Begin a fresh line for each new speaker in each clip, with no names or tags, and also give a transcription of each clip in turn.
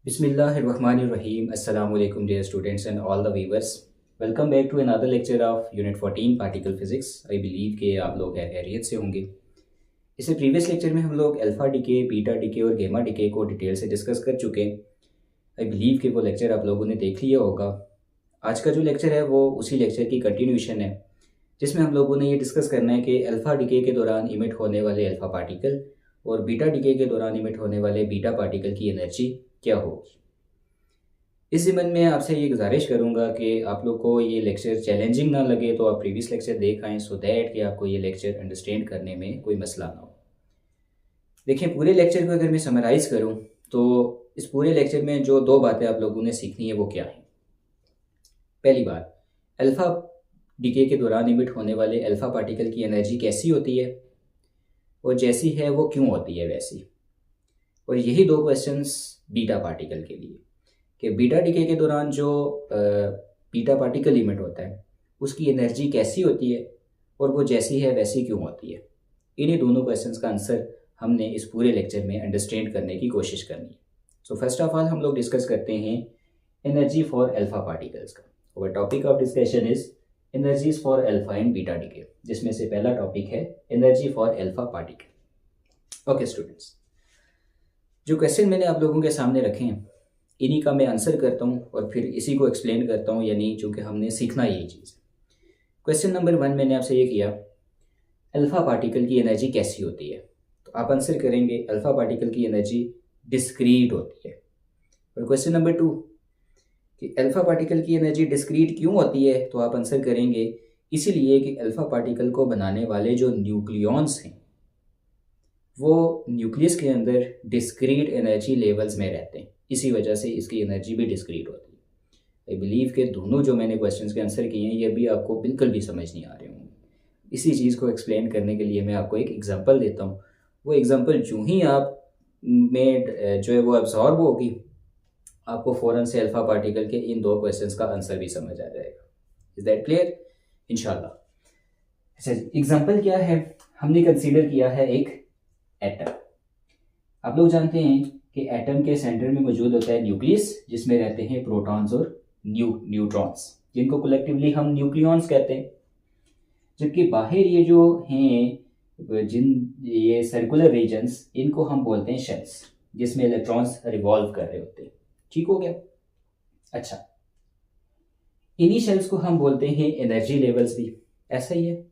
Bismillahirrahmanirrahim. Assalamu alaikum dear students and all the viewers. Welcome back to another lecture of Unit 14 Particle Physics. I believe कि आप लोग खैरियत से होंगे। इससे प्रीवियस लेक्चर में हम लोग अल्फ़ा डिके, बीटा डिके और गेमा डिके को डिटेल से डिस्कस कर चुके हैं। आई बिलीव कि वो लेक्चर आप लोगों ने देख लिया होगा। आज का जो लेक्चर है वो उसी लेक्चर की कंटिन्यूशन है, जिसमें हम लोगों ने ये डिस्कस करना है कि अल्फ़ा डिके के दौरान इमिट होने वाले अल्फ़ा पार्टिकल और बीटा डिके के दौरान इमिट होने वाले बीटा पार्टिकल की एनर्जी क्या होगी। इस ज़िम्न में आपसे ये गुजारिश करूँगा कि आप लोग को ये लेक्चर चैलेंजिंग ना लगे तो आप प्रीवियस लेक्चर देख आएँ, सो दैट कि आपको ये लेक्चर अंडरस्टैंड करने में कोई मसला ना हो। देखिए, पूरे लेक्चर को अगर मैं समराइज़ करूँ तो इस पूरे लेक्चर में जो दो बातें आप लोगों ने सीखनी है वो क्या हैं। पहली बात, अल्फ़ा डिके के दौरान इमिट होने वाले अल्फ़ा पार्टिकल की एनर्जी कैसी होती है और जैसी है वो क्यों होती है वैसी। और यही दो क्वेश्चंस बीटा पार्टिकल के लिए कि बीटा डिके के दौरान जो बीटा पार्टिकल इमिट होता है उसकी एनर्जी कैसी होती है और वो जैसी है वैसी क्यों होती है। इन्हीं दोनों क्वेश्चंस का आंसर हमने इस पूरे लेक्चर में अंडरस्टैंड करने की कोशिश करनी है। सो फर्स्ट ऑफ ऑल हम लोग डिस्कस करते हैं एनर्जी फॉर अल्फ़ा पार्टिकल्स का। और topic of discussion is energies for alpha and beta decay, जिसमें से पहला टॉपिक है energy for alpha particle. Okay students, जो क्वेश्चन मैंने आप लोगों के सामने रखे हैं इन्हीं का मैं आंसर करता हूँ और फिर इसी को एक्सप्लेन करता हूँ, यानी चूँकि हमने सीखना यही चीज़। क्वेश्चन नंबर 1 मैंने आपसे ये किया, अल्फ़ा पार्टिकल की एनर्जी कैसी होती है, तो आप आंसर करेंगे अल्फ़ा पार्टिकल की एनर्जी डिस्क्रीट होती है। और क्वेश्चन नंबर 2 कि अल्फ़ा पार्टिकल की एनर्जी डिस्क्रीट क्यों होती है, तो आप आंसर करेंगे इसीलिए कि अल्फ़ा पार्टिकल को बनाने वाले जो न्यूक्लियॉन्स हैं वो न्यूक्लियस के अंदर डिस्क्रीट एनर्जी लेवल्स में रहते हैं, इसी वजह से इसकी एनर्जी भी डिस्क्रीट होती है। आई बिलीव के दोनों जो मैंने क्वेश्चंस के आंसर किए हैं ये भी आपको बिल्कुल भी समझ नहीं आ रहे होंगे। इसी चीज़ को एक्सप्लेन करने के लिए मैं आपको एक एग्जांपल देता हूँ। वो एग्जांपल जो ही आप में जो है वो एब्जॉर्ब होगी, आपको फ़ौरन से अल्फ़ा पार्टिकल के इन दो क्वेश्चंस का आंसर भी समझ आ जाएगा। Is that clear? इंशाल्लाह। अच्छा, एग्जाम्पल क्या है, हमने कंसीडर किया है एक एटम। आप लोग जानते हैं कि एटम के सेंटर में मौजूद होता है न्यूक्लियस, जिसमें रहते हैं प्रोटॉन्स और न्यूट्रॉन्स, जिनको कलेक्टिवली हम न्यूक्लियॉन्स कहते हैं। जबकि बाहर ये जो हैं ये सर्कुलर रीजन्स, इनको हम बोलते हैं शेल्स, जिसमें इलेक्ट्रॉन्स रिवॉल्व कर रहे होते हैं। ठीक हो गया। अच्छा, इन्हीं शेल्स को हम बोलते हैं एनर्जी लेवल्स भी। ऐसा ही है,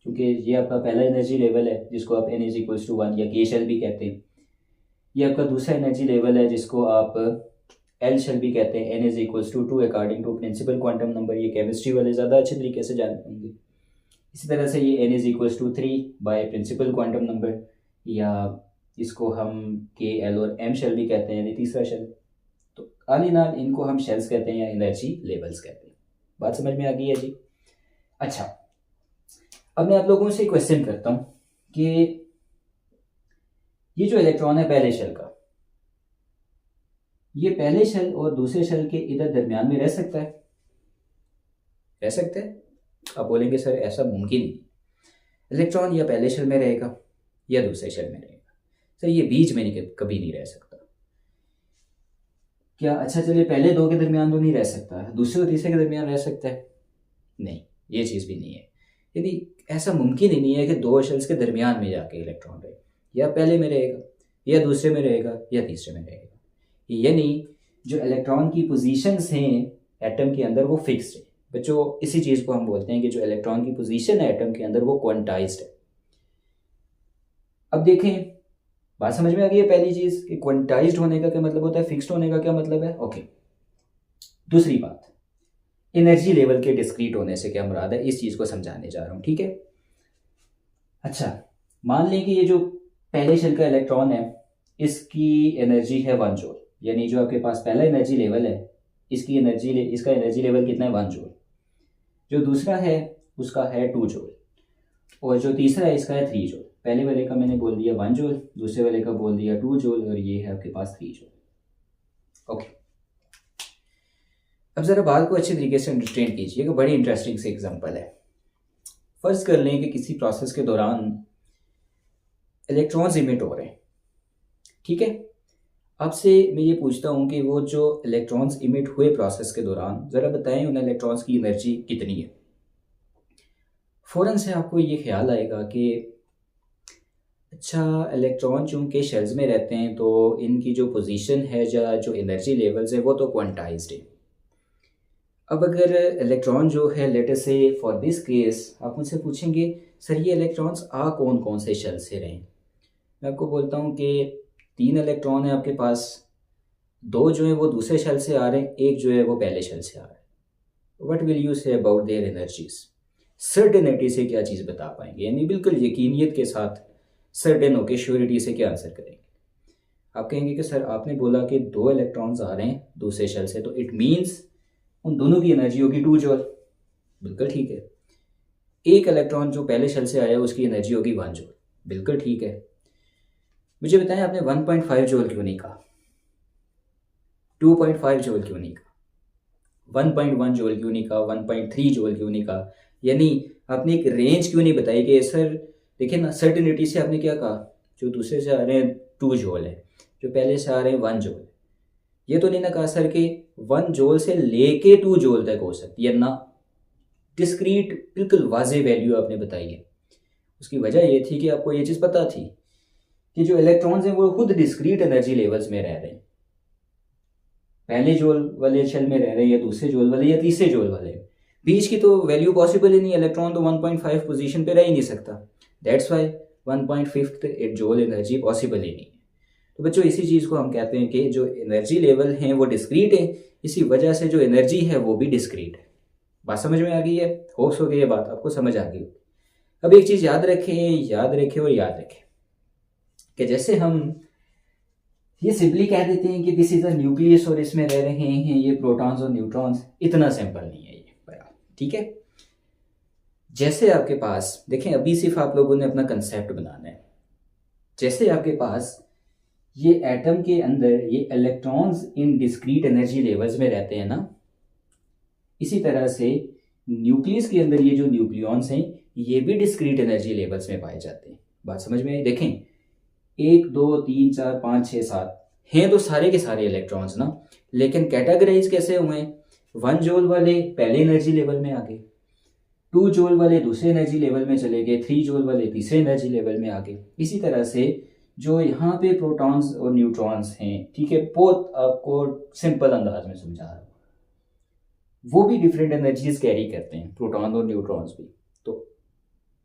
क्योंकि ये आपका पहला एनर्जी लेवल है जिसको आप n इज इक्वल्स टू 1 या के शेल भी कहते हैं। ये आपका दूसरा एनर्जी लेवल है जिसको आप एल शेल भी कहते हैं, n is equals to 2 according to principal quantum number. ये केमिस्ट्री वाले ज़्यादा अच्छे तरीके से जानते होंगे। इसी तरह से ये n is equals to 3 by principal quantum number, या इसको हम के एल और एम शेल भी कहते हैं, यानी तीसरा शेल। तो ऑल इन ऑल इनको हम शेल्स कहते हैं या एनर्जी लेवल्स कहते हैं। बात समझ में आ गई है जी? अच्छा, अब मैं आप लोगों से क्वेश्चन करता हूँ कि ये जो इलेक्ट्रॉन है पहले शेल का, ये पहले शेल और दूसरे शेल के इधर दरमियान में रह सकता है? रह सकता है? आप बोलेंगे सर ऐसा मुमकिन नहीं, इलेक्ट्रॉन या पहले शेल में रहेगा या दूसरे शेल में रहेगा। सर ये बीच में नहीं, कभी नहीं रह सकता। क्या? अच्छा चलिए, पहले दो के दरमियान तो नहीं रह सकता, दूसरे और तीसरे के दरमियान रह सकता है? नहीं, ये चीज़ भी नहीं है। यदि ऐसा मुमकिन ही नहीं है कि दो शेल्स के दरमियान में जाके इलेक्ट्रॉन रहे, या पहले में रहेगा या दूसरे में रहेगा या तीसरे में रहेगा। यानी जो इलेक्ट्रॉन की पोजीशंस हैं एटम के अंदर वो फिक्स्ड है। बच्चों, इसी चीज़ को हम बोलते हैं कि जो इलेक्ट्रॉन की पोजीशन है एटम के अंदर वो क्वांटाइज्ड है। अब देखें, बात समझ में आ गई है पहली चीज़ कि क्वांटाइज्ड होने का क्या मतलब होता है, फिक्स्ड होने का क्या मतलब है। ओके, दूसरी बात, एनर्जी लेवल के डिस्क्रीट होने से क्या मुराद है, इस चीज़ को समझाने जा रहा हूँ। ठीक है। अच्छा, मान लें कि ये जो पहले शेल का इलेक्ट्रॉन है इसकी एनर्जी है 1 जूल, यानी जो आपके पास पहला एनर्जी लेवल है इसका एनर्जी लेवल कितना है, 1 जूल। जो दूसरा है उसका है 2 जूल, और जो तीसरा है इसका है 3 जूल। पहले वाले का मैंने बोल दिया 1 जूल, दूसरे वाले का बोल दिया 2 जूल, और ये है आपके पास 3 जूल। ओके, अब ज़रा बात को अच्छे तरीके से अंडरस्टैंड कीजिएगा, बड़ी इंटरेस्टिंग सी एग्जांपल है। फर्ज कर लें कि किसी प्रोसेस के दौरान इलेक्ट्रॉन्स इमिट हो रहे हैं। ठीक है, आपसे मैं ये पूछता हूँ कि वो जो इलेक्ट्रॉन्स इमिट हुए प्रोसेस के दौरान, ज़रा बताएं उन इलेक्ट्रॉन्स की एनर्जी कितनी है। फ़ौरन से आपको ये ख्याल आएगा कि अच्छा, इलेक्ट्रॉन चूँकि शेल्स में रहते हैं तो इनकी जो पोजीशन है या जो एनर्जी लेवल्स हैं वो तो क्वांटाइज्ड है। अब अगर इलेक्ट्रॉन जो है, लेट अस से फॉर दिस केस, आप मुझसे पूछेंगे सर ये इलेक्ट्रॉन्स आ कौन कौन से शेल से रहे हैं। मैं आपको बोलता हूँ कि 3 इलेक्ट्रॉन है आपके पास, 2 जो है वो दूसरे शेल से आ रहे हैं, एक जो है वो पहले शेल से आ रहा है। What will you say about their energies? Certainty से क्या चीज़ बता पाएंगे, यानी बिल्कुल यकीनियत के साथ सर्टेन होकर श्योरिटी से क्या आंसर करेंगे? आप कहेंगे कि सर आपने बोला कि 2 इलेक्ट्रॉन्स आ रहे हैं दूसरे शेल से, तो इट मीन्स उन दोनों की एनर्जी होगी 2 जूल। बिल्कुल ठीक है। एक इलेक्ट्रॉन जो पहले शेल से आया उसकी एनर्जी होगी 1 जूल। बिल्कुल ठीक है। मुझे बताएं आपने 1.5 जूल क्यों नहीं कहा, 2.5 जूल क्यों नहीं कहा, 1.1 जूल क्यों नहीं कहा, 1.3 जूल क्यों नहीं कहा? यानी आपने एक रेंज क्यों नहीं बताई कि सर देखिए ना, सर्टेनिटी से आपने क्या कहा, जो दूसरे से आ रहे हैं 2 जूल है, जो पहले से आ रहे हैं 1 जूल। ये तो नहीं ना कहा सर कि 1 जूल से लेके 2 जूल तक हो सकती है ना, डिस्क्रीट बिल्कुल वाजे वैल्यू आपने बताई है। उसकी वजह ये थी कि आपको ये चीज़ पता थी कि जो इलेक्ट्रॉन्स हैं वो खुद डिस्क्रीट एनर्जी लेवल्स में रह रहे हैं, पहले जोल वाले शेल में रह रहे हैं या दूसरे जोल वाले या तीसरे जोल वाले, बीच की तो वैल्यू पॉसिबल ही नहीं। इलेक्ट्रॉन तो 1.5 पोजीशन पे रह ही नहीं सकता, दैट्स वाई 1.5 जोल एनर्जी पॉसिबल ही नहीं है। तो बच्चों इसी चीज़ को हम कहते हैं कि जो एनर्जी लेवल हैं वो डिस्क्रीट है, इसी वजह से जो एनर्जी है वो भी डिस्क्रीट है। बात समझ में आ गई है? होप्स हो गई, ये बात आपको समझ आ गई। अब एक चीज़ याद रखें और याद रखें कि जैसे हम ये सिंपली कह देते हैं कि दिस इज अ न्यूक्लियस और इसमें रह रहे हैं ये प्रोटॉन्स और न्यूट्रॉन्स, इतना सिंपल नहीं है ये, ठीक है। जैसे आपके पास देखें, अभी सिर्फ आप लोगों ने अपना कंसेप्ट बनाना है। जैसे आपके पास ये एटम के अंदर ये electrons in discrete energy levels में रहते हैं ना, इसी तरह से न्यूक्लियस के अंदर ये जो न्यूक्लियॉन्स हैं ये भी डिस्क्रीट एनर्जी लेवल्स में पाए जाते हैं। बात समझ में आई? देखें 1 2 3 4 5 6 7 हैं तो सारे के सारे इलेक्ट्रॉन्स ना, लेकिन कैटेगराइज कैसे हुए? 1 जूल वाले पहले एनर्जी लेवल में आ गए, 2 जूल वाले दूसरे एनर्जी लेवल में चले गए, 3 जूल वाले तीसरे एनर्जी लेवल में आ गए। इसी तरह से जो यहाँ पे प्रोटॉन्स और न्यूट्रॉन्स हैं, ठीक है, बहुत आपको सिंपल अंदाज में समझा रहा हूँ, वो भी डिफरेंट एनर्जीज कैरी करते हैं, प्रोटॉन और न्यूट्रॉन्स भी। तो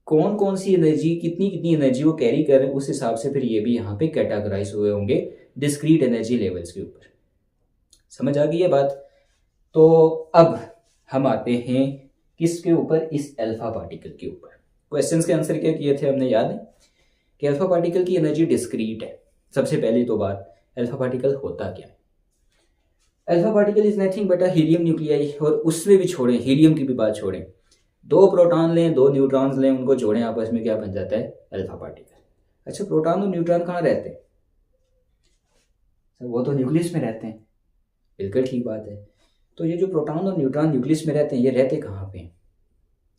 कौन कौन सी एनर्जी, कितनी कितनी एनर्जी वो कैरी कर रहे हैं, उस हिसाब से फिर ये भी यहाँ पे कैटेगराइज हुए होंगे डिस्क्रीट एनर्जी लेवल्स के ऊपर। समझ आ गई है बात? तो अब हम आते हैं किसके ऊपर? इस अल्फा पार्टिकल के ऊपर। क्वेश्चंस के आंसर क्या किए थे हमने, याद है कि अल्फा पार्टिकल की एनर्जी डिस्क्रीट है। सबसे पहली तो बात, अल्फा पार्टिकल होता क्या है? Alpha particle is nothing but a helium nuclei. और उसमें भी छोड़ें, हीलियम की भी बात छोड़ें, 2 प्रोटॉन लें 2 न्यूट्रॉन्स लें, उनको जोड़ें आपस में, क्या बन जाता है? Alpha particle. अच्छा, प्रोटॉन और न्यूट्रॉन कहाँ रहते हैं? सर वो तो न्यूक्लियस में रहते हैं। बिल्कुल ठीक बात है। तो ये जो प्रोटॉन और न्यूट्रॉन न्यूक्लियस में रहते हैं, ये रहते कहाँ पे?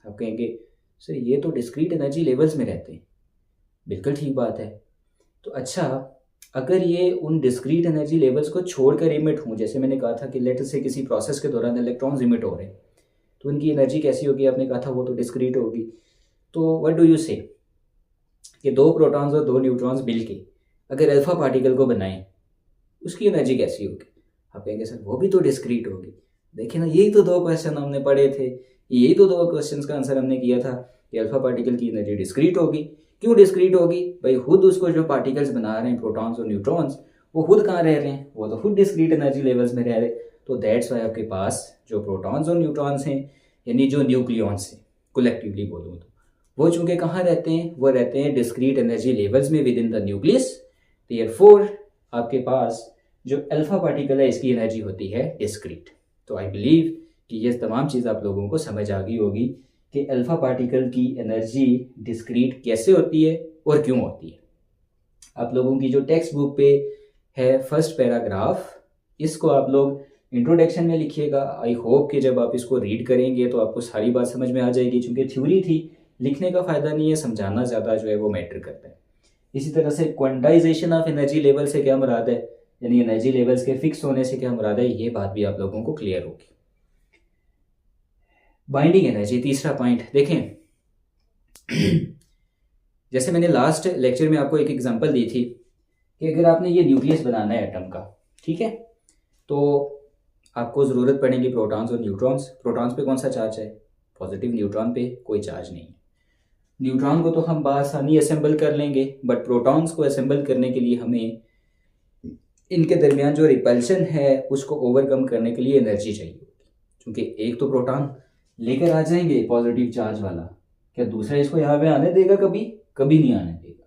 आप कहेंगे सर ये तो डिस्क्रीट एनर्जी लेवल्स में रहते हैं। बिल्कुल ठीक बात है। तो अच्छा, अगर ये उन डिस्क्रीट एनर्जी लेवल्स को छोड़कर इमिट हों, जैसे मैंने कहा था कि लेटर से किसी प्रोसेस के दौरान इलेक्ट्रॉन्स इमिट हो रहे हैं, तो उनकी एनर्जी कैसी होगी? आपने कहा था वो तो डिस्क्रीट होगी। तो व्हाट डू यू से कि 2 प्रोटॉन्स और 2 न्यूट्रॉन्स मिल के अगर अल्फा पार्टिकल को बनाएं, उसकी एनर्जी कैसी होगी? आप कहेंगे सर वो भी तो डिस्क्रीट होगी। देखिए ना, यही तो 2 क्वेश्चन हमने पढ़े थे, यही तो 2 क्वेश्चन का आंसर हमने किया था कि अल्फा पार्टिकल की एनर्जी डिस्क्रीट होगी। क्यों डिस्क्रीट होगी भाई? खुद उसको जो पार्टिकल्स बना रहे हैं प्रोटॉन्स और न्यूट्रॉन्स, वो खुद कहाँ रह रहे हैं? वो तो खुद डिस्क्रीट एनर्जी लेवल्स में रह रहे हैं। तो दैट्स वाई आपके पास जो प्रोटॉन्स और न्यूट्रॉन्स हैं, यानी जो न्यूक्लियॉन्स हैं कलेक्टिवली बोलूँ तो, वो चूंकि कहाँ रहते हैं? वो रहते हैं डिस्क्रीट एनर्जी लेवल्स में with in the nucleus. Therefore आपके पास जो अल्फा पार्टिकल है इसकी एनर्जी होती है डिस्क्रीट। तो आई बिलीव कि ये तमाम चीज़ आप लोगों को समझ आ गई होगी कि अल्फा पार्टिकल की एनर्जी डिस्क्रीट कैसे होती है और क्यों होती है। आप लोगों की जो टेक्स्ट बुक पे है फर्स्ट पैराग्राफ, इसको आप लोग इंट्रोडक्शन में लिखिएगा। आई होप कि जब आप इसको रीड करेंगे तो आपको सारी बात समझ में आ जाएगी, क्योंकि थ्योरी थी, लिखने का फ़ायदा नहीं है, समझाना ज़्यादा जो है वो मैटर करता है। इसी तरह से क्वांटाइजेशन ऑफ एनर्जी लेवल से क्या मुराद है? यानी एनर्जी लेवल्स के फिक्स होने से क्या मुराद है, ये बात भी आप लोगों को क्लियर होगी। बाइंडिंग एनर्जी, तीसरा पॉइंट देखें। जैसे मैंने लास्ट लेक्चर में आपको एक एग्जांपल दी थी कि अगर आपने ये न्यूक्लियस बनाना है एटम का, ठीक है, तो आपको ज़रूरत पड़ेगी प्रोटॉन्स और न्यूट्रॉन्स। प्रोटॉन्स पे कौन सा चार्ज है, पॉजिटिव। न्यूट्रॉन पे कोई चार्ज नहीं है। न्यूट्रॉन को तो हम बआसानी असेंबल कर लेंगे, बट प्रोटॉन्स को असेंबल करने के लिए हमें इनके दरमियान जो रिपल्शन है उसको ओवरकम करने के लिए एनर्जी चाहिए, क्योंकि एक तो प्रोटॉन लेकर आ जाएंगे पॉजिटिव चार्ज वाला, क्या दूसरा इसको यहाँ पे आने देगा? कभी नहीं आने देगा।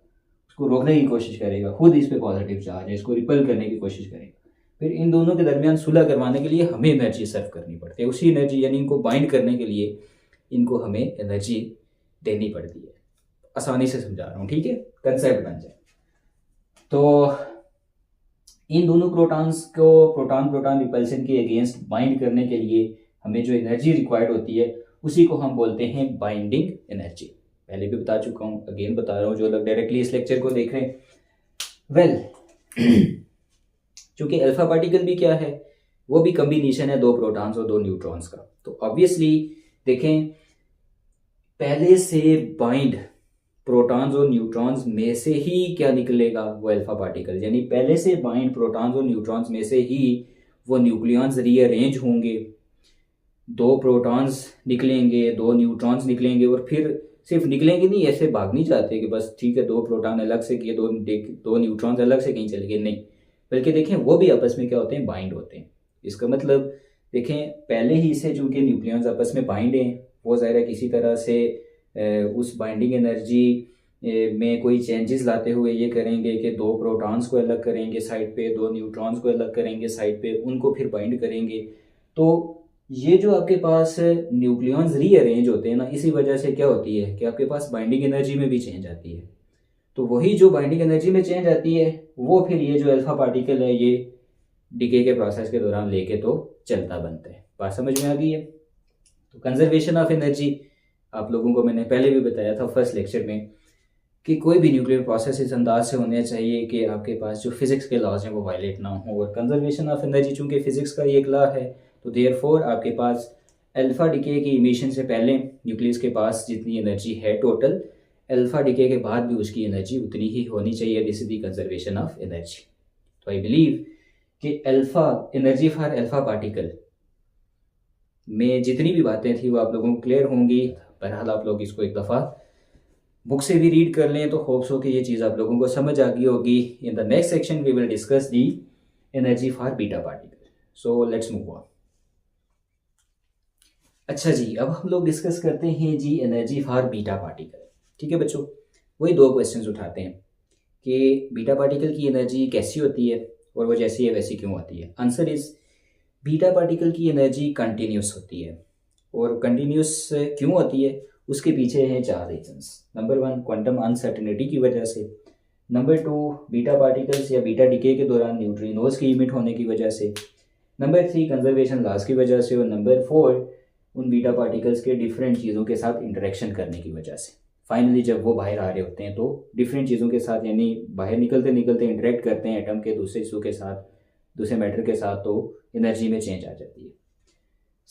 उसको रोकने की कोशिश करेगा, खुद इस पे पॉजिटिव चार्ज है, इसको रिपल करने की कोशिश करेगा। फिर इन दोनों के दरमियान सुलह करवाने के लिए हमें एनर्जी सर्व करनी पड़ती है। उसी एनर्जी यानी इनको बाइंड करने के लिए इनको हमें एनर्जी देनी पड़ती है। आसानी से समझा रहा हूँ, ठीक है, कंसेप्ट बन जाए। तो इन दोनों प्रोटॉन्स को प्रोटॉन प्रोटॉन रिपल्शन के अगेंस्ट बाइंड करने के लिए हमें जो एनर्जी रिक्वायर्ड होती है उसी को हम बोलते हैं बाइंडिंग एनर्जी। पहले भी बता चुका हूँ, अगेन बता रहा हूँ जो लोग डायरेक्टली इस लेक्चर को देख रहे हैं। वेल चूंकि अल्फा पार्टिकल भी क्या है, वो भी कम्बिनेशन है दो प्रोटॉन्स और दो न्यूट्रॉन्स का। तो ऑब्वियसली देखें, पहले से बाइंड प्रोटॉन्स और न्यूट्रॉन्स में से ही क्या निकलेगा, वो अल्फा पार्टिकल। यानी पहले से बाइंड प्रोटॉन्स और न्यूट्रॉन्स में से ही वो न्यूक्लियॉन्स रीअरेंज होंगे, दो प्रोटॉन्स निकलेंगे, दो न्यूट्रॉन्स निकलेंगे, और फिर सिर्फ निकलेंगे नहीं, ऐसे भाग नहीं जाते कि बस ठीक है दो प्रोटॉन अलग से किए, दो न्यूट्रॉन्स अलग से कहीं चले गए, नहीं, बल्कि देखें वो भी आपस में क्या होते हैं, बाइंड होते हैं। इसका मतलब देखें पहले ही से चूंकि न्यूक्लियॉन्स आपस में बाइंड हैं, वो ज़ाहिर है किसी तरह से उस बाइंडिंग एनर्जी में कोई चेंजेस लाते हुए ये करेंगे कि दो प्रोटॉन्स को अलग करेंगे साइड पे, दो न्यूट्रॉन्स को अलग करेंगे साइड पे, उनको फिर बाइंड करेंगे। तो ये जो आपके पास न्यूक्लियॉन्स रीअरेंज होते हैं ना, इसी वजह से क्या होती है कि आपके पास बाइंडिंग एनर्जी में भी चेंज आती है। तो वही जो बाइंडिंग एनर्जी में चेंज आती है वो फिर ये जो अल्फा पार्टिकल है ये डिके के प्रोसेस के दौरान लेके तो चलता बनता है। बात समझ में आ गई है? तो कंजर्वेशन ऑफ एनर्जी आप लोगों को मैंने पहले भी बताया था फर्स्ट लेक्चर में कि कोई भी न्यूक्लियर प्रोसेस इस अंदाज से होने चाहिए कि आपके पास जो फिजिक्स के लॉज हैं वो वायलेट ना हो। और कंजर्वेशन ऑफ एनर्जी चूंकि फिजिक्स का एक लॉ है, तो देयरफॉर आपके पास अल्फा डिके की इमिशन से पहले न्यूक्लियस के पास जितनी एनर्जी है टोटल, अल्फा डिके के बाद भी उसकी एनर्जी उतनी ही होनी चाहिए। This is the conservation of energy. तो आई बिलीव कि alpha energy for alpha particle में जितनी भी बातें थी वो आप लोगों को क्लियर होंगी। बहरहाल आप लोग इसको एक दफ़ा बुक से भी रीड कर लें तो होप्स हो कि ये चीज़ आप लोगों को समझ आ गई होगी। In the next section we will discuss the energy for beta particle. So let's move on. अच्छा जी, अब हम लोग डिस्कस करते हैं जी एनर्जी फॉर बीटा पार्टिकल। ठीक है बच्चों, वही दो क्वेश्चंस उठाते हैं कि बीटा पार्टिकल की एनर्जी कैसी होती है और वो जैसी है वैसी क्यों होती है। आंसर इज बीटा पार्टिकल की एनर्जी कंटिन्यूस होती है। और कंटिन्यूस क्यों होती है उसके पीछे हैं चार रीजंस। नंबर 1 क्वांटम अनसर्टेनिटी की वजह से, नंबर 2 बीटा पार्टिकल्स या बीटा डिके के दौरान न्यूट्रिनोज की इमिट होने की वजह से, नंबर 3 कंजर्वेशन लॉस की वजह से, और नंबर 4 उन बीटा पार्टिकल्स के डिफरेंट चीज़ों के साथ इंटरेक्शन करने की वजह से। फाइनली जब वो बाहर आ रहे होते हैं तो डिफरेंट चीज़ों के साथ यानी बाहर निकलते निकलते इंटरेक्ट करते हैं एटम के दूसरे हिस्सों के साथ, दूसरे मैटर के साथ, तो एनर्जी में चेंज आ जाती है।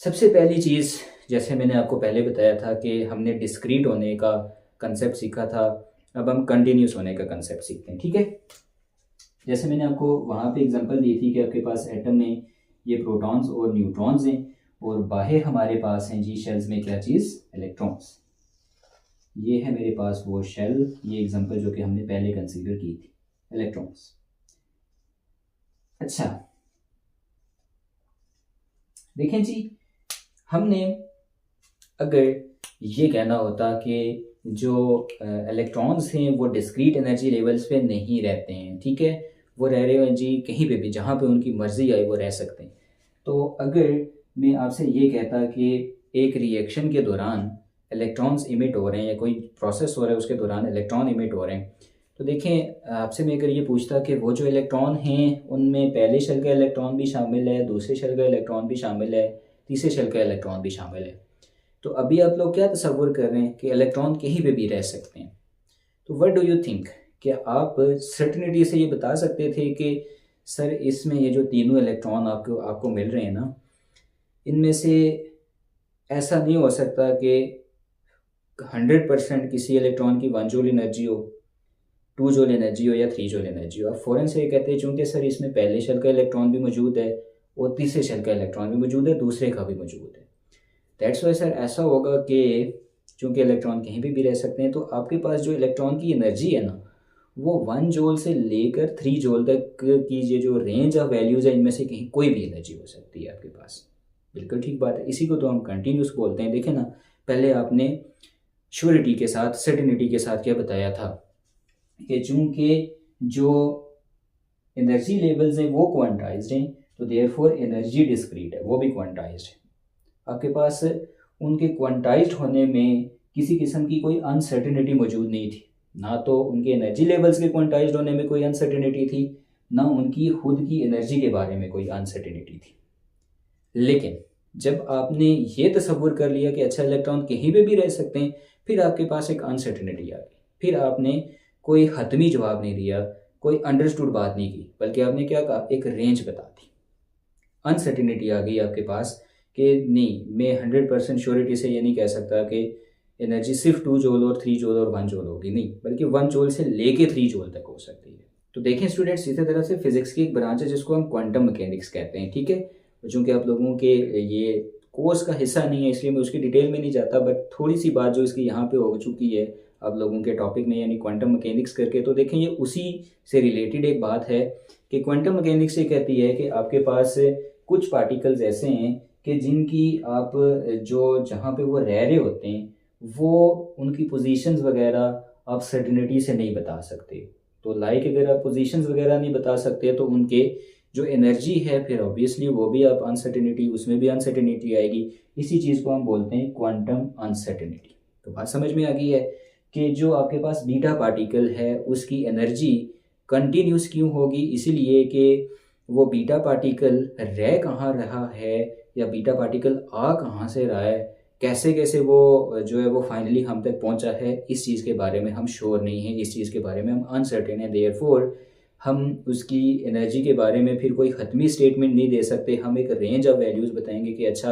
सबसे पहली चीज़ जैसे मैंने आपको पहले बताया था कि हमने डिस्क्रीट होने का कंसेप्ट सीखा था, अब हम कंटिन्यूस होने का कंसेप्ट सीखते हैं। ठीक है, जैसे मैंने आपको वहाँ पे एग्जांपल दी थी कि आपके पास एटम में ये प्रोटॉन्स और न्यूट्रॉन्स हैं और बाहर हमारे पास हैं जी शेल्स में क्या चीज़, इलेक्ट्रॉन्स। ये है मेरे पास वो शेल, ये एग्जांपल जो कि हमने पहले कंसीडर की थी, इलेक्ट्रॉन्स। अच्छा देखें जी, हमने अगर ये कहना होता कि जो इलेक्ट्रॉन्स हैं वो डिस्क्रीट एनर्जी लेवल्स पे नहीं रहते हैं, ठीक है, वो रह रहे हैं जी कहीं पे भी जहाँ पे उनकी मर्जी आए वो रह सकते हैं। तो अगर मैं आपसे ये कहता कि एक रिएक्शन के दौरान इलेक्ट्रॉन्स इमिट हो रहे हैं या कोई प्रोसेस हो रहा है उसके दौरान इलेक्ट्रॉन इमिट हो रहे हैं, तो देखें आपसे मैं अगर ये पूछता कि वो जो इलेक्ट्रॉन हैं उनमें पहले शेल का इलेक्ट्रॉन भी शामिल है, दूसरे शेल का इलेक्ट्रॉन भी शामिल है, तीसरे शेल का इलेक्ट्रॉन भी शामिल है, तो अभी आप लोग क्या तसव्वुर कर रहे हैं कि इलेक्ट्रॉन कहीं पे भी रह सकते हैं। तो व्हाट डू यू थिंक, क्या आप सर्टेनिटी से ये बता सकते थे कि सर इसमें ये जो तीनों इलेक्ट्रॉन आपको आपको मिल रहे हैं ना, इनमें से ऐसा नहीं हो सकता कि 100% किसी इलेक्ट्रॉन की 1 जूल एनर्जी हो, 2 जूल एनर्जी हो या 3 जूल एनर्जी हो। आप फ़ौरन से ये कहते हैं चूँकि सर इसमें पहले शेल का इलेक्ट्रॉन भी मौजूद है और तीसरे शेल का इलेक्ट्रॉन भी मौजूद है, दूसरे का भी मौजूद है। दैट्स वाई सर ऐसा होगा कि चूँकि इलेक्ट्रॉन कहीं भी रह सकते हैं, तो आपके पास जो इलेक्ट्रॉन की एनर्जी है ना, वो 1 जूल से लेकर 3 जूल तक की ये जो रेंज ऑफ वैल्यूज़ है, इनमें से कहीं कोई भी एनर्जी हो सकती है आपके पास। बिल्कुल ठीक बात है, इसी को तो हम कंटिन्यूस बोलते हैं। देखें ना, पहले आपने श्योरिटी के साथ, सर्टेनिटी के साथ क्या बताया था कि चूँकि जो एनर्जी लेवल्स हैं वो क्वांटाइज्ड हैं, तो देयरफॉर एनर्जी डिस्क्रीट है, वो भी क्वांटाइज्ड है। आपके पास उनके क्वांटाइज्ड होने में किसी किस्म की कोई अनसर्टेनिटी मौजूद नहीं थी, ना तो उनके एनर्जी लेवल्स के क्वांटाइज्ड होने में कोई अनसर्टेनिटी थी, ना उनकी खुद की एनर्जी के बारे में कोई अनसर्टेनिटी थी। लेकिन जब आपने ये तसव्वुर कर लिया कि अच्छा इलेक्ट्रॉन कहीं पे भी रह सकते हैं, फिर आपके पास एक अनसर्टेनिटी आ गई। फिर आपने कोई हतमी जवाब नहीं दिया, कोई अंडरस्टूड बात नहीं की, बल्कि आपने क्या कहा, एक रेंज बता दी। अनसर्टेनिटी आ गई आपके पास कि नहीं, मैं 100% श्योरिटी से ये नहीं कह सकता कि एनर्जी सिर्फ 2 जूल और 3 जूल और 1 जूल होगी, नहीं, बल्कि 1 जूल से लेके 3 जूल तक हो सकती है। तो देखें स्टूडेंट्स, इसी तरह से फिजिक्स की एक ब्रांच है जिसको हम क्वांटम मैकेनिक्स कहते हैं, ठीक है। चूँकि आप लोगों के ये कोर्स का हिस्सा नहीं है, इसलिए मैं उसकी डिटेल में नहीं जाता, बट थोड़ी सी बात जो इसकी यहाँ पे हो चुकी है आप लोगों के टॉपिक में, यानी क्वांटम मैकेनिक्स करके, तो देखें ये उसी से रिलेटेड एक बात है कि क्वांटम मैकेनिक्स ये कहती है कि आपके पास कुछ पार्टिकल्स ऐसे हैं कि जिनकी आप जो जहाँ पे वो रह रहे होते हैं, वो उनकी पोजीशंस वगैरह आप सर्टेनिटी से नहीं बता सकते। तो लाइक अगर आप पोजीशंस वगैरह नहीं बता सकते, तो उनके जो एनर्जी है फिर ऑब्वियसली वो भी आप अनसर्टेनिटी, उसमें भी अनसर्टेनिटी आएगी। इसी चीज़ को हम बोलते हैं क्वांटम अनसर्टेनिटी। तो बात समझ में आ गई है कि जो आपके पास बीटा पार्टिकल है उसकी एनर्जी कंटिन्यूस क्यों होगी, इसीलिए कि वो बीटा पार्टिकल रह कहाँ रहा है या बीटा पार्टिकल आ कहाँ से रहा है, कैसे कैसे वो जो है वो फाइनली हम तक पहुँचा है, इस चीज़ के बारे में हम श्योर नहीं हैं, इस चीज़ के बारे में हम अनसर्टेन हैं। देयरफॉर हम उसकी एनर्जी के बारे में फिर कोई ख़त्मी स्टेटमेंट नहीं दे सकते। हम एक रेंज ऑफ वैल्यूज़ बताएंगे कि अच्छा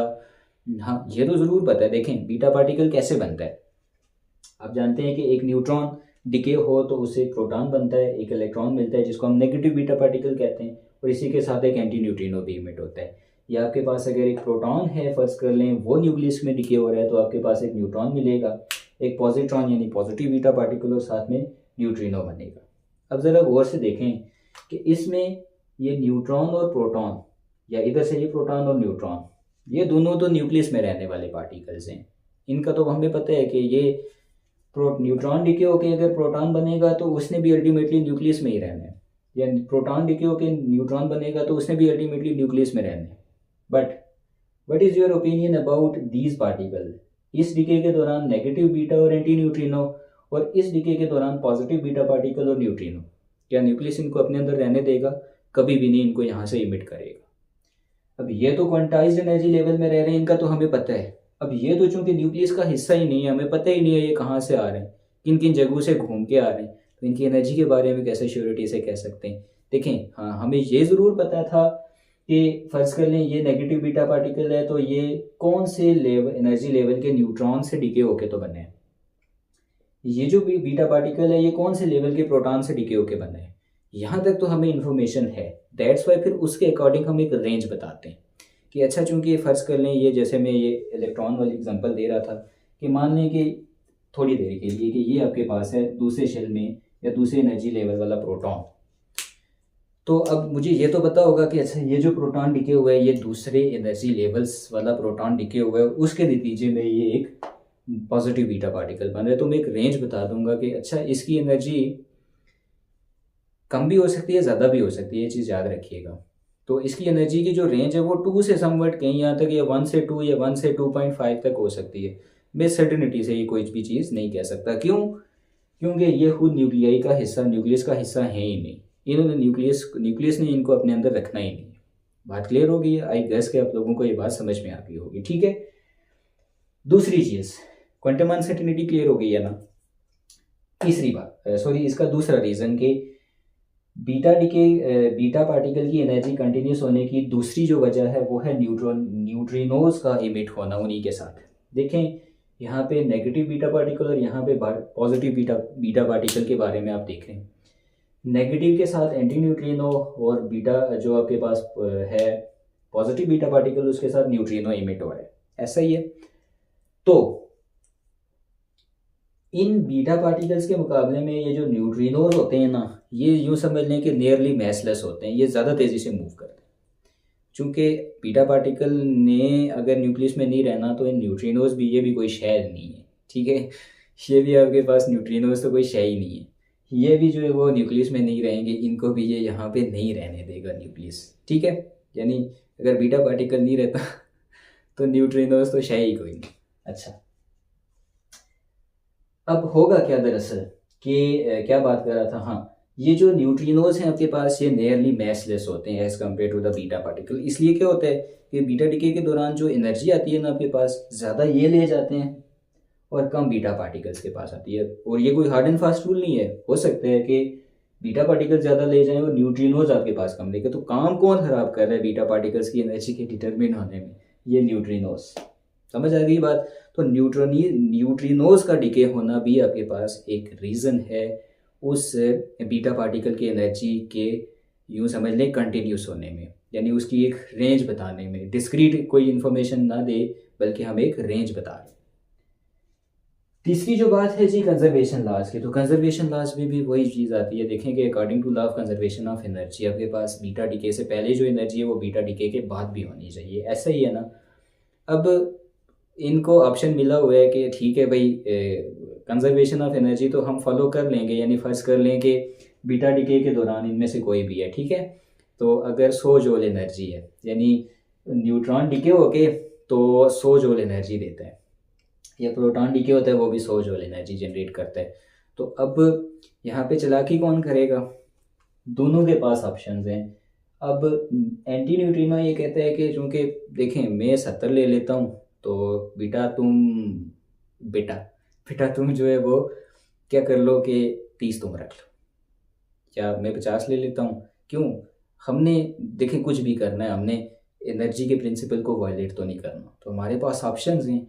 हाँ, ये तो ज़रूर पता है। देखें बीटा पार्टिकल कैसे बनता है, आप जानते हैं कि एक न्यूट्रॉन डिके हो तो उससे एक प्रोटॉन बनता है, एक इलेक्ट्रॉन मिलता है जिसको हम नेगेटिव बीटा पार्टिकल कहते हैं, और इसी के साथ एक एंटी न्यूट्रिनो भी इमिट होता है। या आपके पास अगर एक प्रोटॉन है, फर्ज कर लें वो न्यूक्लियस में डिके हो रहा है, तो आपके पास एक न्यूट्रॉन मिलेगा, एक पॉजिट्रॉन यानी पॉजिटिव बीटा पार्टिकल, और साथ में न्यूट्रिनो बनेगा। अब ज़रा गौर से देखें कि इसमें ये न्यूट्रॉन और प्रोटॉन, या इधर से ये प्रोटॉन और न्यूट्रॉन, ये दोनों तो न्यूक्लियस में रहने वाले पार्टिकल्स हैं। इनका तो हमें पता है कि ये न्यूट्रॉन डिके होकर अगर प्रोटॉन बनेगा तो उसने भी अल्टीमेटली न्यूक्लियस में ही रहना है, या प्रोटॉन डिके होकर न्यूट्रॉन बनेगा तो उसने भी अल्टीमेटली न्यूक्लियस में रहना है। But what is your opinion about these particle? इस डिके के दौरान नेगेटिव बीटा और एंटी न्यूट्रिनो, और इस डिके के दौरान पॉजिटिव बीटा पार्टिकल और न्यूट्रिनो, क्या न्यूक्लियस इनको अपने अंदर रहने देगा? कभी भी नहीं, इनको यहाँ से इमिट करेगा। अब ये तो क्वांटाइज्ड एनर्जी लेवल में रह रहे हैं, इनका तो हमें पता है। अब ये तो चूंकि न्यूक्लियस का हिस्सा ही नहीं है, हमें पता ही नहीं है ये कहाँ से आ रहे हैं, किन किन जगहों से घूम के आ रहे हैं, तो इनकी एनर्जी के बारे में कैसे श्योरिटी से कह सकते हैं? देखें हाँ, हमें ये ज़रूर पता था कि फ़र्ज कर लें ये नेगेटिव बीटा पार्टिकल है, तो ये कौन से लेवल, एनर्जी लेवल के न्यूट्रॉन से डिके होके तो बने हैं। ये जो बीटा पार्टिकल है ये कौन से लेवल के प्रोटॉन से डिके होके बने हैं, यहाँ तक तो हमें इन्फॉर्मेशन है। दैट्स वाई फिर उसके अकॉर्डिंग हम एक रेंज बताते हैं कि अच्छा चूंकि फ़र्ज कर लें ये, जैसे मैं ये इलेक्ट्रॉन वाली एग्जांपल दे रहा था, कि मान लें कि थोड़ी देर के लिए कि ये आपके पास है दूसरे शेल में या दूसरे एनर्जी लेवल वाला प्रोटॉन, तो अब मुझे ये तो पता होगा कि अच्छा ये जो प्रोटॉन डिके हुआ है ये दूसरे एनर्जी लेवल्स वाला प्रोटॉन डिके हुआ है, उसके नतीजे में ये एक पॉजिटिव बीटा पार्टिकल बन रहा है। तो मैं एक रेंज बता दूंगा कि अच्छा इसकी एनर्जी कम भी हो सकती है, ज़्यादा भी हो सकती है, ये चीज़ याद रखिएगा। तो इसकी एनर्जी की जो रेंज है वो 2 से समवट कहीं यहाँ तक, या 1 से 2 या 1 से 2.5 तक हो सकती है। मैं सर्टेनिटी से ये कोई भी चीज़ नहीं कह सकता। क्यों? क्योंकि ये खुद न्यूक्लियाई का हिस्सा, न्यूक्लियस का हिस्सा है ही नहीं, इन्होंने न्यूक्लियस ने इनको अपने अंदर रखना ही नहीं। बात क्लियर हो गई है? आई गेस कि आप लोगों को ये बात समझ में आ गई होगी, ठीक है। दूसरी चीज़, क्वांटम अनसर्टेनिटी क्लियर हो गई है ना। तीसरी बात, सॉरी, इसका दूसरा रीज़न कि बीटा पार्टिकल की एनर्जी कंटिन्यूस होने की दूसरी जो वजह है वो है न्यूट्रिनोज का इमिट होना उन्हीं के साथ। देखें यहाँ पे नेगेटिव बीटा पार्टिकल और यहाँ पे पॉजिटिव बीटा पार्टिकल के बारे में आप देख रहे हैं। नेगेटिव के साथ एंटी न्यूट्रिनो और बीटा जो आपके पास है पॉजिटिव बीटा पार्टिकल उसके साथ न्यूट्रिनो इमिट हो रहा है, ऐसा ही है। तो इन बीटा पार्टिकल्स के मुकाबले में ये जो न्यूट्रिनोज होते हैं ना, ये यूँ समझ लें कि नियरली मैसलेस होते हैं, ये ज़्यादा तेज़ी से मूव करते हैं। चूँकि बीटा पार्टिकल ने अगर न्यूक्लियस में नहीं रहना तो इन न्यूट्रिनोज भी ये भी कोई शय नहीं है, ठीक है। ये भी आपके पास न्यूट्रिनोज तो कोई शय ही नहीं है, ये भी जो है वो न्यूक्लियस में नहीं रहेंगे, इनको भी ये यहाँ पे नहीं रहने देगा न्यूक्लियस, ठीक है। यानी अगर बीटा पार्टिकल नहीं रहता तो न्यूट्रिनोज तो शय ही कोई नहीं। अच्छा, अब होगा क्या दरअसल कि क्या बात कर रहा था, हाँ, ये जो न्यूट्रिनोज हैं आपके पास ये नियरली मैसलेस होते हैं as compare to the beta particle. इसलिए क्या होता है कि बीटा डिके के दौरान जो एनर्जी आती है ना आपके पास, ज़्यादा ये ले जाते हैं और कम बीटा पार्टिकल्स के पास आती है। और ये कोई हार्ड एंड फास्ट रूल नहीं है, हो सकता है कि बीटा पार्टिकल ज़्यादा ले जाएं और न्यूट्रिनोज आपके पास कम लेके। तो काम कौन खराब कर रहा है बीटा पार्टिकल्स की एनर्जी के डिटरमिन होने में? ये न्यूट्रिनोज। समझ आ गई बात? तो न्यूट्रिनोज का डिके होना भी आपके पास एक रीज़न है उस बीटा पार्टिकल की एनर्जी के यूँ समझ लें कंटिन्यूस होने में, यानी उसकी एक रेंज बताने में। डिस्क्रीट कोई इन्फॉर्मेशन ना दे बल्कि हम एक रेंज बता रहे। तीसरी जो बात है जी कंजर्वेशन लॉज की, तो कंजर्वेशन लॉज में भी वही चीज़ आती है। देखें कि according to law of conservation of energy आपके पास बीटा डिके से पहले जो एनर्जी है वो बीटा डिके के बाद भी होनी चाहिए, ऐसा ही है ना। अब इनको ऑप्शन मिला हुआ है कि ठीक है भाई कंजर्वेशन ऑफ एनर्जी तो हम फॉलो कर लेंगे, यानी फर्ज कर लें कि बीटा डिके के दौरान इनमें से कोई भी है, ठीक है। तो अगर 100 जूल एनर्जी है, यानी न्यूट्रॉन डिके होके तो 100 जूल एनर्जी देता है, या प्रोटॉन डिके होता है वो भी 100 जूल एनर्जी जनरेट करता है। तो अब यहाँ पे चालाकी कौन करेगा? दोनों के पास ऑप्शंस हैं। अब एंटी न्यूट्रिनो ये कहता है कि चूँकि देखें मैं 70 ले लेता हूँ तो बेटा तुम जो है वो क्या कर लो कि 30 तुम रख लो, या मैं 50 ले लेता हूँ। क्यों? हमने देखें कुछ भी करना है, हमने एनर्जी के प्रिंसिपल को वायलेट तो नहीं करना। तो हमारे पास ऑप्शंस हैं,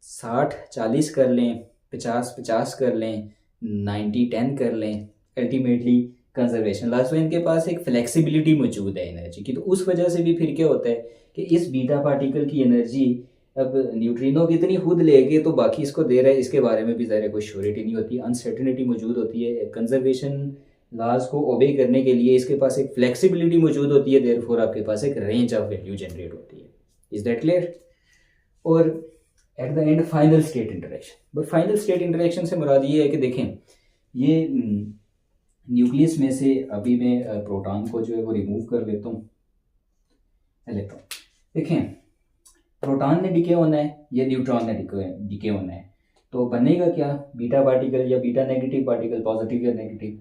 60-40 कर लें, 50-50 कर लें, 90-10 कर लें। अल्टीमेटली कंजर्वेशन लास्ट में इनके पास एक फ्लेक्सिबिलिटी मौजूद है एनर्जी की। तो उस वजह से भी फिर क्या होता है कि इस बीटा पार्टिकल की एनर्जी अब न्यूट्रिनो कितनी खुद लेके तो बाकी इसको दे रहा है, इसके बारे में भी ज़रा कोई श्योरिटी नहीं होती, अनसर्टेनिटी मौजूद होती है। कंजर्वेशन लॉज को ओबे करने के लिए इसके पास एक फ्लेक्सिबिलिटी मौजूद होती है, देयरफॉर आपके पास एक रेंज ऑफ वैल्यू जनरेट होती है। Is that clear? और at the end final state interaction. But final state interaction से मुराद ये है कि देखें ये न्यूक्लियस में से अभी मैं प्रोटॉन को जो है वो रिमूव कर लेता हूँ, इलेक्ट्रॉन। देखें प्रोटॉन ने डिके होना है या न्यूट्रॉन ने डिके होना है, तो बनेगा क्या? बीटा पार्टिकल या बीटा नेगेटिव पार्टिकल, पॉजिटिव या नेगेटिव,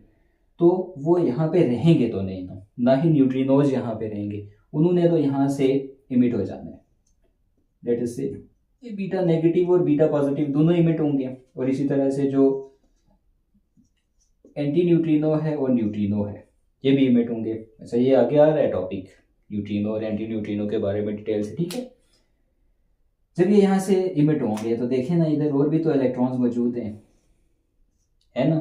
तो वो यहाँ पे रहेंगे तो नहीं ना ही न्यूट्रिनोज यहाँ पे रहेंगे, उन्होंने तो यहाँ से इमिट हो जाना है। दैट इज से बीटा नेगेटिव और बीटा पॉजिटिव दोनों इमिट होंगे, और इसी तरह से जो एंटी न्यूट्रिनो है और न्यूट्रिनो है ये भी इमिट होंगे। अच्छा, ये आगे आ रहा है टॉपिक न्यूट्रिनो और एंटी न्यूट्रिनो के बारे में डिटेल से, ठीक है। जब ये यहाँ से इमिट होंगे तो देखें ना इधर और भी तो इलेक्ट्रॉन्स मौजूद हैं, है ना।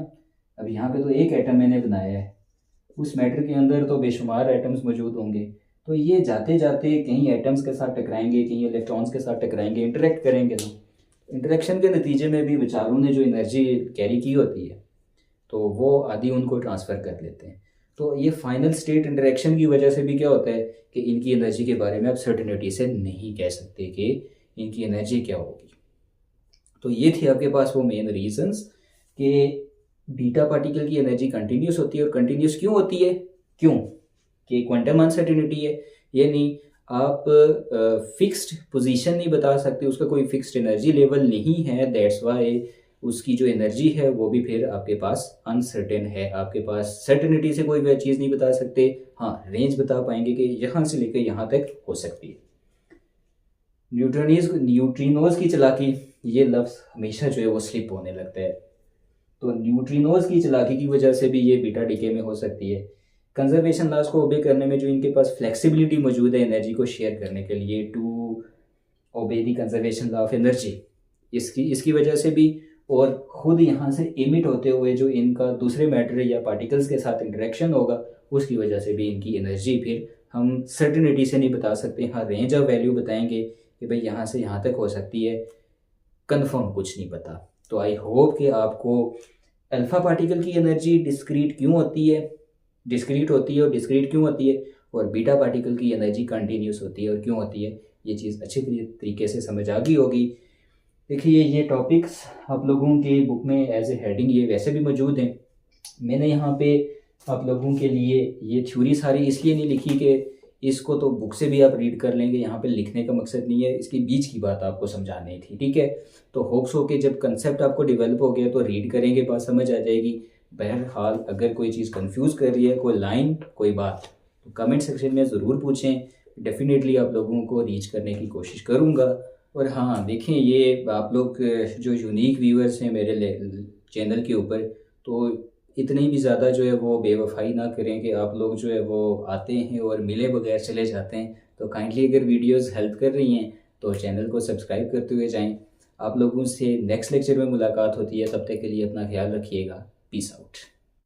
अब यहाँ पे तो एक एटम मैंने बनाया है, उस मैटर के अंदर तो बेशुमार एटम्स मौजूद होंगे। तो ये जाते जाते कहीं एटम्स के साथ टकराएंगे, कहीं इलेक्ट्रॉन्स के साथ टकराएंगे, इंटरेक्ट करेंगे। तो इंटरेक्शन के नतीजे में भी बेचारों ने जो एनर्जी कैरी की होती है तो वो आधी उनको ट्रांसफ़र कर लेते हैं। तो ये फाइनल स्टेट इंटरेक्शन की वजह से भी क्या होता है कि इनकी एनर्जी के बारे में आप सर्टेनिटी से नहीं कह सकते कि इनकी एनर्जी क्या होगी। तो ये थी आपके पास वो मेन रीजंस कि बीटा पार्टिकल की एनर्जी कंटिन्यूस होती है। और कंटिन्यूस क्यों होती है? क्यों कि क्वांटम अनसर्टेनिटी है, यानी आप फिक्स्ड पोजीशन नहीं बता सकते, उसका कोई फिक्स्ड एनर्जी लेवल नहीं है। दैट्स वाई उसकी जो एनर्जी है वो भी फिर आपके पास अनसर्टेन है। आपके पास सर्टेनिटी से कोई भी चीज़ नहीं बता सकते, हाँ रेंज बता पाएंगे कि यहाँ से लेकर यहाँ तक हो सकती है। न्यूट्रिनोज की चालाकी, ये लफ्ज़ हमेशा जो है वो स्लिप होने लगता है। तो न्यूट्रिनोज की चालाकी की वजह से भी ये बीटा डीके में हो सकती है। कंजर्वेशन लॉस को ओबे करने में जो इनके पास फ्लेक्सिबिलिटी मौजूद है एनर्जी को शेयर करने के लिए, to obey the conservation law of energy, इसकी वजह से भी, और ख़ुद यहाँ से इमिट होते हुए जो इनका दूसरे मैटर या पार्टिकल्स के साथ इंटरेक्शन होगा उसकी वजह से भी इनकी एनर्जी फिर हम सर्टिनिटी से नहीं बता सकते। हाँ, रेंज ऑफ वैल्यू बताएंगे कि भाई यहाँ से यहाँ तक हो सकती है, कंफर्म कुछ नहीं पता। तो आई होप कि आपको अल्फ़ा पार्टिकल की एनर्जी डिस्क्रीट क्यों होती है, डिस्क्रीट होती है और डिस्क्रीट क्यों होती है, और बीटा पार्टिकल की एनर्जी कंटिन्यूस होती है और क्यों होती है, ये चीज़ अच्छे तरीके से समझ आ गई होगी। देखिए, ये टॉपिक्स आप लोगों के बुक में एज ए हेडिंग ये वैसे भी मौजूद हैं। मैंने यहाँ पे आप लोगों के लिए ये थ्योरी सारी इसलिए नहीं लिखी कि इसको तो बुक से भी आप रीड कर लेंगे, यहाँ पे लिखने का मकसद नहीं है, इसके बीच की बात आपको समझानी थी, ठीक है। तो होप्स हो के जब कंसेप्ट आपको डेवलप हो गया तो रीड करेंगे, बात समझ आ जाएगी। बहरहाल अगर कोई चीज़ कंफ्यूज कर रही है, कोई लाइन, कोई बात, तो कमेंट सेक्शन में ज़रूर पूछें, डेफिनेटली आप लोगों को रीच करने की कोशिश करूँगा। और हाँ देखें, ये आप लोग जो यूनिक व्यूअर्स हैं मेरे चैनल के ऊपर, तो इतनी भी ज़्यादा जो है वो बेवफाई ना करें कि आप लोग जो है वो आते हैं और मिले बगैर चले जाते हैं। तो काइंडली अगर वीडियोस हेल्प कर रही हैं तो चैनल को सब्सक्राइब करते हुए जाएं। आप लोगों से नेक्स्ट लेक्चर में मुलाकात होती है, तब तक के लिए अपना ख्याल रखिएगा। Peace out.